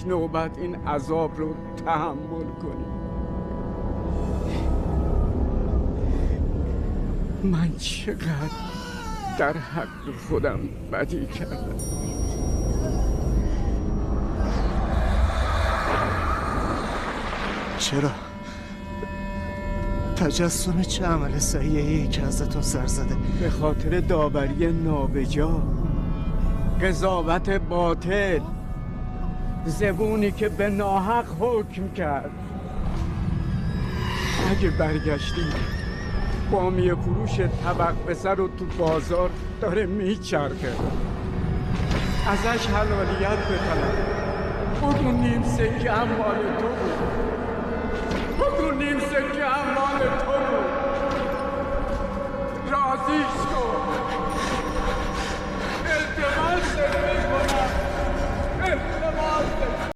یک نوبت این عذاب رو تحمل کنی. من چقدر در حق خودم بدی کردم. چرا؟ تجسم چه عمل صحیحی که ازتون سر زده؟ به خاطر داوری نابجا، قضاوت باطل، زبونی که به ناحق حکم کرد. اگه برگشتی بامیه فروش طبق به سر رو تو بازار داره میچرخه، ازش حلالیت بطلب. بگو نیم سکه هم مال تو بود، بگو نیم سکه هم مال تو بود. راضیش کن.